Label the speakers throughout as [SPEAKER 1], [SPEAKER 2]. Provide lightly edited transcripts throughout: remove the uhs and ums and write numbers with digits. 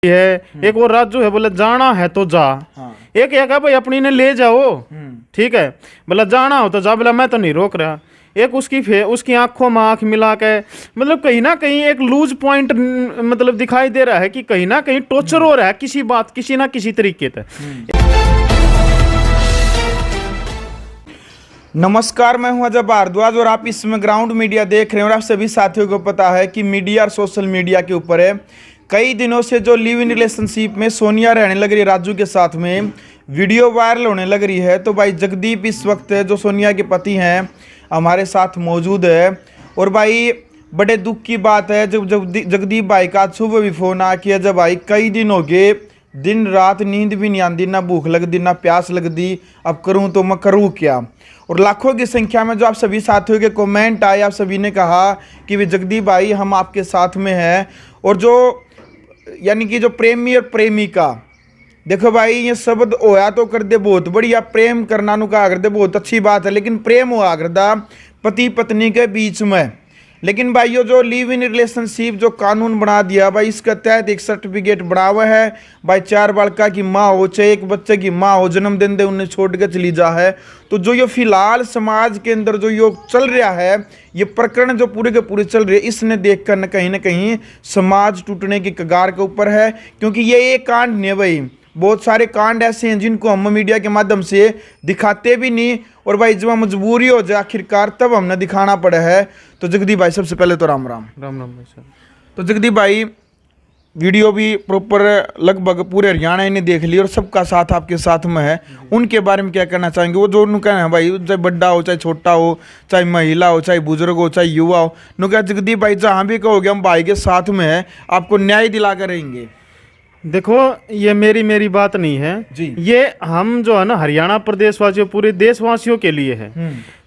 [SPEAKER 1] है। एक वो राजू है, बोले जाना है तो जा। एक है भाई अपनी ने ले जाओ, ठीक है, बोला जाना हो तो जा, बोला मैं तो नहीं रोक रहा। एक उसकी आंखों में आंख मिला के मतलब कहीं ना कहीं एक लूज पॉइंट मतलब दिखाई दे रहा है कि कहीं ना कहीं टॉर्चर हो रहा है किसी ना किसी तरीके से।
[SPEAKER 2] नमस्कार, मैं हूं अजय भारद्वाज और आप इसमें ग्राउंड मीडिया देख रहे हैं। और आप सभी साथियों को पता है कि मीडिया और सोशल मीडिया के ऊपर है कई दिनों से जो लिव इन रिलेशनशिप में सोनिया रहने लग रही है राजू के साथ में, वीडियो वायरल होने लग रही है। तो भाई जगदीप इस वक्त जो सोनिया के पति हैं हमारे साथ मौजूद है। और भाई बड़े दुख की बात है जब जगदीप भाई का सुबह भी फ़ोन आ किया, जब भाई कई दिन हो गए, दिन रात नींद भी नहीं आती, ना भूख लगती ना प्यास लगती, अब करूं तो मैं करूं क्या। और लाखों की संख्या में जो आप सभी साथियों के कमेंट आए, आप सभी ने कहा कि वे जगदीप भाई हम आपके साथ में हैं। और जो यानी कि जो प्रेमी और प्रेमिका, देखो भाई ये शब्द होया तो कर दे बहुत बढ़िया, प्रेम करना नु कहा कर दे बहुत अच्छी बात है, लेकिन प्रेम हुआ करदा पति पत्नी के बीच में। लेकिन भाई ये जो लिव इन रिलेशनशिप जो कानून बना दिया भाई, इसके तहत एक सर्टिफिकेट बना हुआ है भाई, 4 बालका की माँ हो चाहे एक बच्चे की माँ हो, जन्मदिन दे उन्हें छोड़ के चली जा है। तो जो ये फिलहाल समाज के अंदर जो ये चल रहा है, ये प्रकरण जो पूरे के पूरे चल रहे हैं, इसने देखकर न कहीं समाज टूटने की कगार के ऊपर है। क्योंकि ये एक कांड नहीं है भाई, बहुत सारे कांड ऐसे हैं जिनको हम मीडिया के माध्यम से दिखाते भी नहीं, और भाई जब मजबूरी हो जाए आखिरकार तब हमने दिखाना पड़ा है। तो जगदीप भाई सबसे पहले तो राम राम।
[SPEAKER 1] राम राम भाई सर।
[SPEAKER 2] तो जगदीप भाई वीडियो भी प्रॉपर लगभग पूरे हरियाणा ने देख ली और सबका साथ आपके साथ में है, उनके बारे में क्या कहना चाहेंगे? वो जो उन्होंने कहना है भाई, चाहे बड़ा हो चाहे छोटा हो, चाहे महिला हो चाहे बुजुर्ग हो चाहे युवा हो, उन्होंने कहा जगदीप भाई जहाँ भी कहोगे हम भाई के साथ में है, आपको न्याय दिला कर रहेंगे।
[SPEAKER 1] देखो ये मेरी बात नहीं है
[SPEAKER 2] जी,
[SPEAKER 1] ये हम जो है ना हरियाणा प्रदेश वासियों पूरे देशवासियों के लिए है।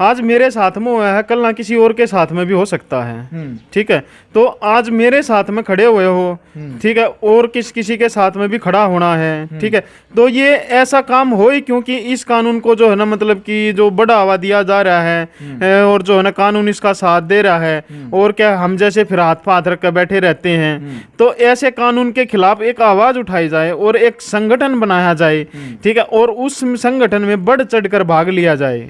[SPEAKER 1] आज मेरे साथ में हुआ है, कल ना किसी और के साथ में भी हो सकता है, ठीक है। तो आज मेरे साथ में खड़े हुए हो, ठीक है, और किसी के साथ में भी खड़ा होना है, ठीक है। तो ये ऐसा काम हो ही क्योंकि इस कानून को जो है ना मतलब कि जो बढ़ावा दिया जा रहा है और जो है ना कानून इसका साथ दे रहा है, और क्या हम जैसे फिर हाथ पाथ रख कर बैठे रहते हैं। तो ऐसे कानून के खिलाफ एक आवाज उठाई जाए और एक संगठन बनाया जाए, ठीक है, और उस संगठन में बढ़ चढ़कर भाग लिया जाए।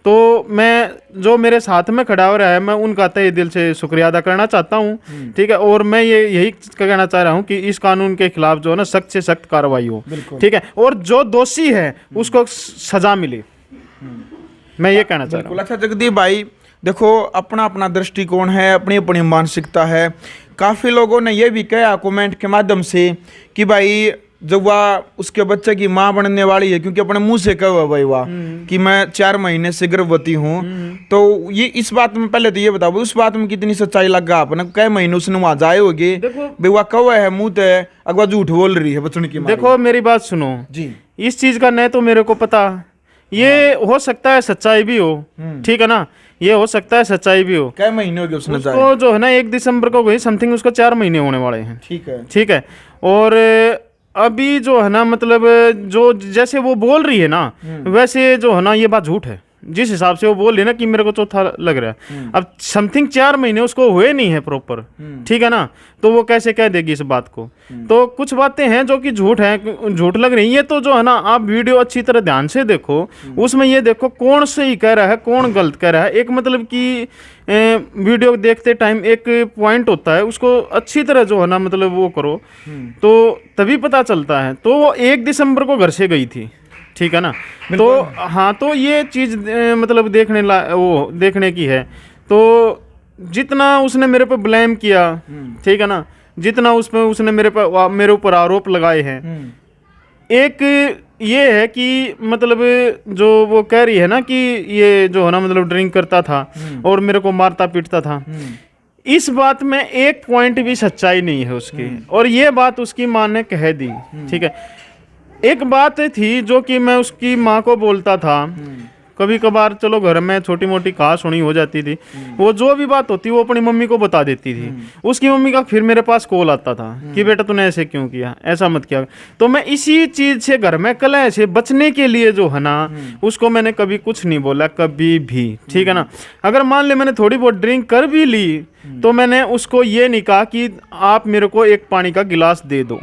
[SPEAKER 1] तो मैं जो मेरे साथ में खड़ा हो रहा है, मैं उनका तहे दिल से शुक्रिया अदा करना चाहता हूँ, ठीक है। और मैं यही कहना चाह रहा हूँ कि इस कानून के खिलाफ जो है ना सख्त से सख्त कार्रवाई हो, ठीक है, और जो दोषी है उसको सजा मिले, मैं ये कहना चाह रहा हूँ।
[SPEAKER 2] अच्छा जगदीप भाई देखो, अपना अपना दृष्टिकोण है, अपनी अपनी मानसिकता है। काफ़ी लोगों ने यह भी कहा कमेंट के माध्यम से कि भाई जब वह उसके बच्चे की माँ बनने वाली है, क्योंकि अपने मुंह से कहा हुआ भाई वाह कि मैं 4 महीने से गर्भवती हूँ, तो ये इस बात में पहले तो ये बताओ उस बात में कितनी सच्चाई लगा आपने? कई महीने उसने वहां जाए होगे भाई, वह कौवा है मुँह है अगवा झूठ बोल रही है बचन की।
[SPEAKER 1] देखो मेरी बात सुनो
[SPEAKER 2] जी,
[SPEAKER 1] इस चीज का नहीं तो मेरे को पता, ये हो सकता है सच्चाई भी हो, ठीक है ना, ये हो सकता है सच्चाई भी हो।
[SPEAKER 2] कई महीने हो गए उसने जाए?
[SPEAKER 1] उसको जो है ना 1 दिसंबर को गई समथिंग, उसको 4 महीने होने वाले हैं,
[SPEAKER 2] ठीक है,
[SPEAKER 1] ठीक है। और अभी जो है ना मतलब जो जैसे वो बोल रही है ना, वैसे जो है ना ये बात झूठ है। जिस हिसाब से वो बोल रही है ना कि मेरे को चौथा लग रहा है, अब समथिंग 4 महीने उसको हुए नहीं है प्रॉपर, ठीक है ना, तो वो कैसे कह देगी इस बात को? तो कुछ बातें हैं जो कि झूठ है, झूठ लग रही है। तो जो है ना आप वीडियो अच्छी तरह ध्यान से देखो, उसमें ये देखो कौन सही कह रहा है कौन गलत कह रहा है। एक मतलब कि वीडियो देखते टाइम एक पॉइंट होता है, उसको अच्छी तरह जो है ना मतलब वो करो तो तभी पता चलता है। तो वो 1 दिसंबर को घर से गई थी, ठीक है ना, तो हाँ, तो ये चीज़ मतलब देखने की है। तो जितना उसने मेरे पे ब्लेम किया, ठीक है ना, जितना उसने मेरे ऊपर आरोप लगाए हैं, एक ये है कि मतलब जो वो कह रही है ना कि ये जो है ना मतलब ड्रिंक करता था और मेरे को मारता पीटता था, इस बात में एक पॉइंट भी सच्चाई नहीं है उसकी, और ये बात उसकी माँ ने कह दी, ठीक है। एक बात थी जो कि मैं उसकी माँ को बोलता था, कभी कभार चलो घर में छोटी मोटी कहा सुनी हो जाती थी, वो जो भी बात होती वो अपनी मम्मी को बता देती थी। उसकी मम्मी का फिर मेरे पास कॉल आता था कि बेटा तूने ऐसे क्यों किया, ऐसा मत किया। तो मैं इसी चीज से घर में कलह से बचने के लिए जो है ना उसको मैंने कभी कुछ नहीं बोला, कभी भी, ठीक है ना। अगर मान ले मैंने थोड़ी बहुत ड्रिंक कर भी ली तो मैंने उसको ये नहीं कहा कि आप मेरे को एक पानी का गिलास दे दो,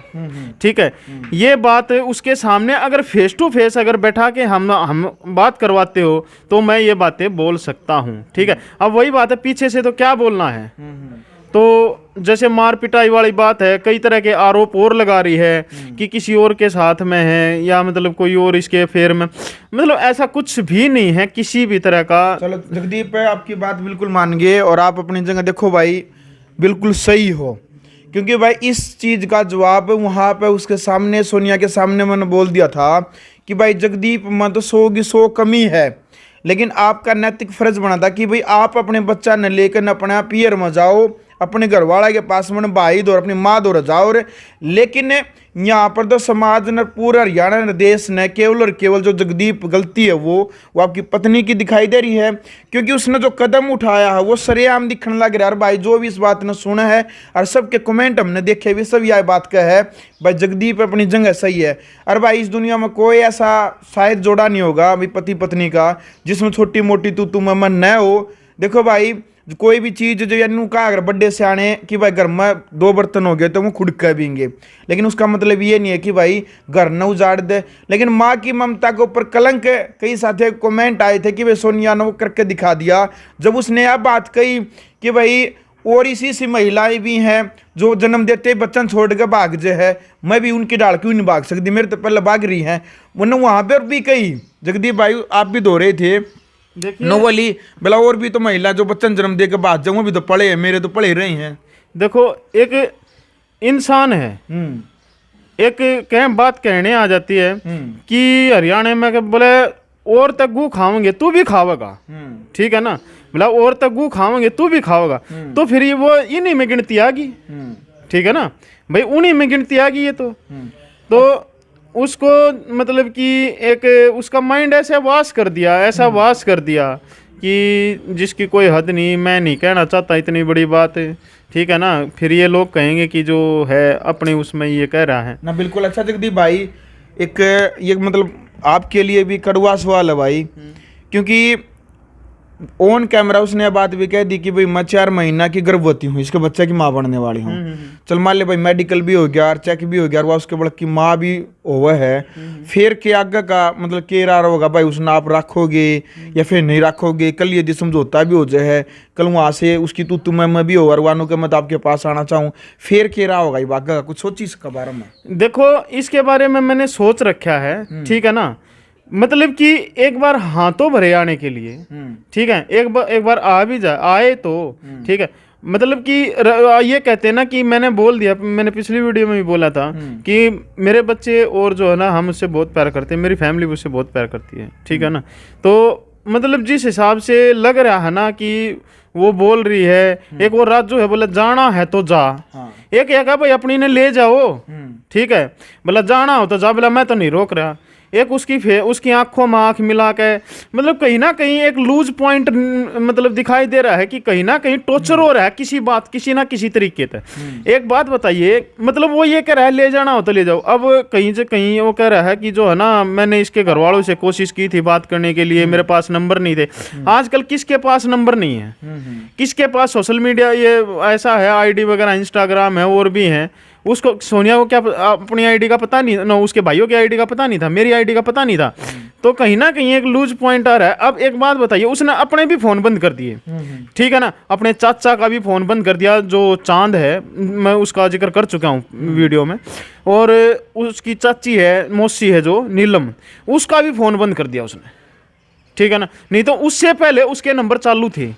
[SPEAKER 1] ठीक है। ये बात उसके सामने अगर फेस टू फेस अगर बैठा के हम बात करवाते हो तो मैं ये बातें बोल सकता हूँ, ठीक है। अब वही बात है, पीछे से तो क्या बोलना है। तो जैसे मार पिटाई वाली बात है, कई तरह के आरोप और लगा रही है कि किसी और के साथ में है या मतलब कोई और इसके अफेयर में, मतलब ऐसा कुछ भी नहीं है किसी भी तरह का।
[SPEAKER 2] चलो जगदीप है, आपकी बात बिल्कुल मान गए और आप अपनी जगह देखो भाई बिल्कुल सही हो, क्योंकि भाई इस चीज़ का जवाब वहाँ पे उसके सामने सोनिया के सामने मैंने बोल दिया था कि भाई जगदीप मैं तो 100 की 100 कमी है, लेकिन आपका नैतिक फर्ज बना था कि भाई आप अपने बच्चा न लेकर अपना पियर में जाओ, अपने घर वाला के पास में भाई दो, अपनी माँ दो जाओ रे। लेकिन यहाँ पर तो समाज ने, पूरा हरियाणा ने, देश ने केवल और केवल जो जगदीप गलती है वो आपकी पत्नी की दिखाई दे रही है, क्योंकि उसने जो कदम उठाया है वो सरेआम दिखने लग रहा है। और भाई जो भी इस बात ने सुना है और सबके कमेंट हमने देखे भी, सब यह बात का है भाई जगदीप अपनी जगह सही है। और भाई इस दुनिया में कोई ऐसा शायद जोड़ा नहीं होगा भाई पति पत्नी का जिसमें छोटी मोटी तू मैं न हो। देखो भाई कोई भी चीज़ जो यानी कहा अगर बर्थडे से आने कि भाई घर में 2 बर्तन हो गए तो वो खुद कह पीएंगे, लेकिन उसका मतलब ये नहीं है कि भाई घर न उजाड़ दे। लेकिन माँ की ममता के ऊपर कलंक, कई साथी कमेंट आए थे कि भाई सोनिया ने वो करके दिखा दिया, जब उसने यह बात कही कि भाई और इसी सी महिलाएं भी हैं जो जन्म देते बच्चन छोड़ के भाग जे है, मैं भी उनकी डाल क्यों नहीं भाग सकती, मेरे तो पहले भाग रही हैं। उन्होंने वहाँ पर भी कही, जगदीप भाई आप भी दो रहे थे नोवली बोला और भी तो महिला जो बच्चन जन्म दे के बाद जाऊँ भी तो पढ़े हैं, मेरे तो पढ़े रहे हैं।
[SPEAKER 1] देखो एक इंसान है, एक बात कहने आ जाती है कि हरियाणा में बोले और तक गू खाओगे तू भी खाओगा, ठीक है ना, बोला और तक गू खाओगे तू भी खाओगा, तो फिर ये वो इन्हीं में गिनती आ गई, ठीक है ना भाई, उन्हीं में गिनती आ गई ये तो उसको मतलब कि एक उसका माइंड ऐसा वास कर दिया, ऐसा वास कर दिया कि जिसकी कोई हद नहीं। मैं नहीं कहना चाहता इतनी बड़ी बात है, ठीक है ना, फिर ये लोग कहेंगे कि जो है अपने उसमें ये कह रहा है ना।
[SPEAKER 2] बिल्कुल। अच्छा जगदीप भाई एक ये मतलब आपके लिए भी कड़वा सवाल है भाई, क्योंकि ऑन कैमरा उसने बात भी कह दी कि भाई मैं 4 महीना की गर्भवती हूँ, इसके बच्चे की माँ बनने वाली हूँ। चल मान ले भाई मेडिकल भी हो गया और चेक भी हो गया और वह उसके बड़क की माँ भी हुआ है, फिर के आगे का मतलब के रहा होगा भाई उसने आप रखोगे या फिर नहीं रखोगे, कल यदि समझौता भी हो जाए, कल वहाँ से उसकी तू मैं भी हो और वानों के मत आपके पास आना चाहूँ, फिर के रहा होगा ये बागा कुछ सोची इसके बारे में।
[SPEAKER 1] देखो इसके बारे में मैंने सोच रखा है, ठीक है ना, मतलब कि एक बार हाथों भरे आने के लिए, ठीक है, एक बार आ भी जाए आए तो ठीक है, मतलब कि ये कहते हैं ना कि मैंने बोल दिया, मैंने पिछली वीडियो में भी बोला था कि मेरे बच्चे और जो है ना हम उससे बहुत प्यार करते हैं, मेरी फैमिली उससे बहुत प्यार करती है, ठीक है ना। तो मतलब जिस हिसाब से लग रहा है ना कि वो बोल रही है, एक वो राजू है बोले जाना है तो जा, एक है भाई अपनी ने ले जाओ, ठीक है, बोला जाना हो तो जा, बोला मैं तो नहीं रोक रहा। एक उसकी आंखों में आंख मिला के मतलब कहीं ना कहीं एक लूज पॉइंट मतलब दिखाई दे रहा है कि कहीं ना कहीं टॉर्चर हो रहा है किसी ना किसी तरीके से। एक बात बताइए, मतलब वो ये कह रहा है ले जाना हो तो ले जाओ, अब कहीं से कहीं वो कह रहा है कि जो है ना मैंने इसके घर वालों से कोशिश की थी बात करने के लिए, मेरे पास नंबर नहीं थे। आजकल किसके पास नंबर नहीं है, किसके पास सोशल मीडिया ये ऐसा है, आईडी वगैरह इंस्टाग्राम है और भी हैं। उसको सोनिया को क्या अपनी आईडी का पता नहीं ना, उसके भाइयों की आईडी का पता नहीं था, मेरी आईडी का पता नहीं था, तो कहीं ना कहीं एक लूज पॉइंट आ रहा है। अब एक बात बताइए, उसने अपने भी फोन बंद कर दिए, ठीक है ना, अपने चाचा का भी फोन बंद कर दिया जो चांद है, मैं उसका जिक्र कर चुका हूँ वीडियो में, और उसकी चाची है मौसी है जो नीलम, उसका भी फोन बंद कर दिया उसने, ठीक है ना। नहीं तो उससे पहले उसके नंबर चालू थे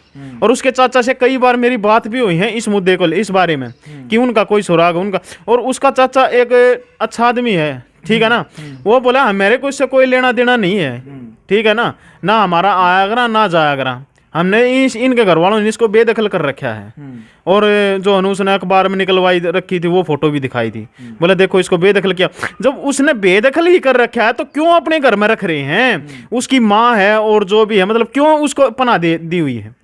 [SPEAKER 1] और उसके चाचा से कई बार मेरी बात भी हुई है इस मुद्दे को, इस बारे में कि उनका कोई सुराग उनका, और उसका चाचा एक अच्छा आदमी है, ठीक है ना, वो बोला मेरे को इससे कोई लेना देना नहीं है, ठीक है ना हमारा आया करा ना जाया करा, हमने इनके घर वालों ने इसको बेदखल कर रखा है। और जो अनुज ने अखबार में निकलवाई रखी थी वो फोटो भी दिखाई थी, बोले देखो इसको बेदखल किया। जब उसने बेदखल ही कर रखा है तो क्यों अपने घर में रख रहे हैं, उसकी माँ है और जो भी है, मतलब क्यों उसको पनाह दी हुई है।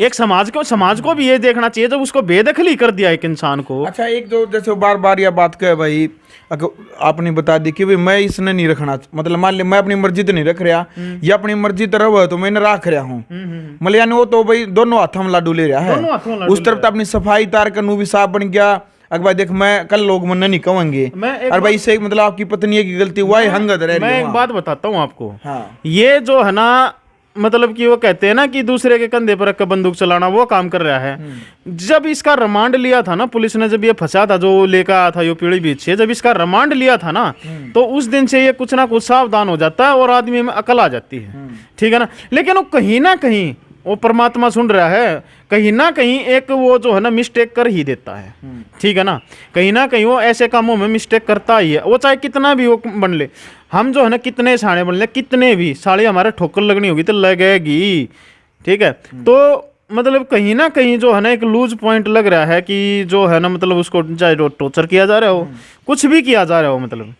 [SPEAKER 1] एक समाज को भी ये देखना चाहिए जब उसको बेदखली कर दिया एक इंसान को।
[SPEAKER 2] अच्छा, एक जो जैसे बार बार यह बात कहे भाई, आपने बता दी कि भाई मैं इसने नहीं रखना, मतलब मान ले मैं अपनी मर्जी तो नहीं रख रहा, या अपनी मर्जी तरह है तो मैंने रख रहा हूँ, मतलब वो तो भाई दोनों हाथों में लाडू ले रहा है, उस तरफ तो अपनी सफाई तार करनू भी साफ बन गया। अगर भाई देख, मैं कल लोग मन नहीं कहेंगे और भाई इससे मतलब आपकी पत्नी की गलती हुआ है, हंगत रह रही है।
[SPEAKER 1] मैं एक बात बताता हूँ आपको,
[SPEAKER 2] हाँ।
[SPEAKER 1] ये जो है ना, मतलब कि वो कहते हैं ना कि दूसरे के कंधे पर रख कर बंदूक चलाना, वो काम कर रहा है। जब इसका रिमांड लिया था ना पुलिस ने, जब ये फंसा था जो लेकर आया था ये पीढ़ी बीच से, जब इसका रिमांड लिया था ना, तो उस दिन से ये कुछ ना कुछ सावधान हो जाता है और आदमी में अकल आ जाती है, ठीक है ना। लेकिन वो कहीं ना कहीं वो परमात्मा सुन रहा है, कहीं ना कहीं एक वो जो है ना मिस्टेक कर ही देता है, ठीक है ना। कहीं ना कहीं वो ऐसे कामों में मिस्टेक करता ही है, वो चाहे कितना भी वो बन ले। हम जो है ना कितने साड़े बन ले, कितने भी साड़े हमारे ठोकर लगनी होगी तो लगेगी, ठीक है। तो मतलब कहीं ना कहीं जो है ना एक लूज पॉइंट लग रहा है कि जो है ना मतलब उसको चाहे टॉर्चर किया जा रहा हो, कुछ भी किया जा रहा हो, मतलब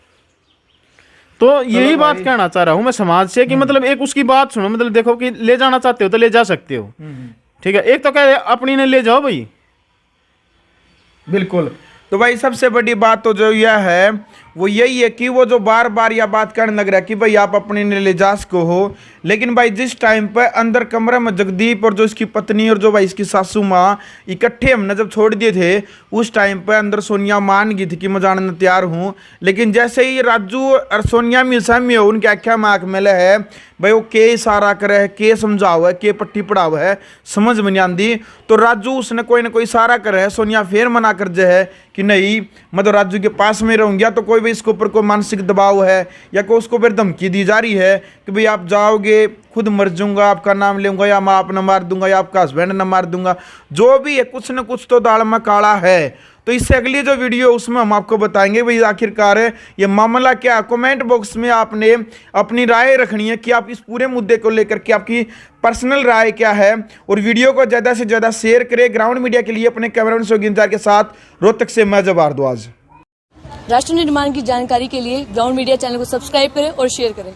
[SPEAKER 1] तो यही बात कहना चाह रहा हूं मैं समाज से कि मतलब एक उसकी बात सुनो, मतलब देखो कि ले जाना चाहते हो तो ले जा सकते हो, ठीक है। एक तो कह अपनी ने ले जाओ भाई,
[SPEAKER 2] बिल्कुल। तो भाई सबसे बड़ी बात तो जो यह है वो यही है कि वो जो बार बार यह बात करने लग रहा है कि भाई आप अपने ले जा सको हो, लेकिन भाई जिस टाइम पर अंदर कमरे में जगदीप और जो इसकी पत्नी और जो भाई इसकी सासू माँ इकट्ठे हमने जब छोड़ दिए थे, उस टाइम पर अंदर सोनिया मान गई थी कि मैं जानने तैयार हूँ। लेकिन जैसे ही राजू और सोनिया मिसामी हो, उनके आख्या में आँख मिले है भाई वो के इशारा करे है, के समझाओ है, के पट्टी पढ़ाओ है, समझ में नहीं आती। तो राजू उसने कोई ना कोई इशारा करे है, सोनिया फिर मना कर जे है कि नहीं मैं तो राजू के पास में रहूँगी, या तो कोई भी इसके ऊपर कोई मानसिक दबाव है या कोई उसको फिर धमकी दी जा रही है कि भाई आप जाओगे खुद मर जाऊंगा, आपका नाम लूंगा, या मैं आप न मार दूंगा, या आपका हस्बैंड न मार दूंगा, जो भी है कुछ न कुछ तो दाल में काला है। तो इससे अगली जो वीडियो उसमें हम आपको बताएंगे भाई आखिरकार ये मामला क्या है। कमेंट बॉक्स में आपने अपनी राय रखनी है कि आप इस पूरे मुद्दे को लेकर के आपकी पर्सनल राय क्या है, और वीडियो को ज़्यादा से ज़्यादा शेयर करें। ग्राउंड मीडिया के लिए अपने कैमरामैन सोगिंजार के साथ रोहतक से मैं भारद्वाज।
[SPEAKER 3] राष्ट्र निर्माण की जानकारी के लिए ग्राउंड मीडिया चैनल को सब्सक्राइब करें और शेयर करें।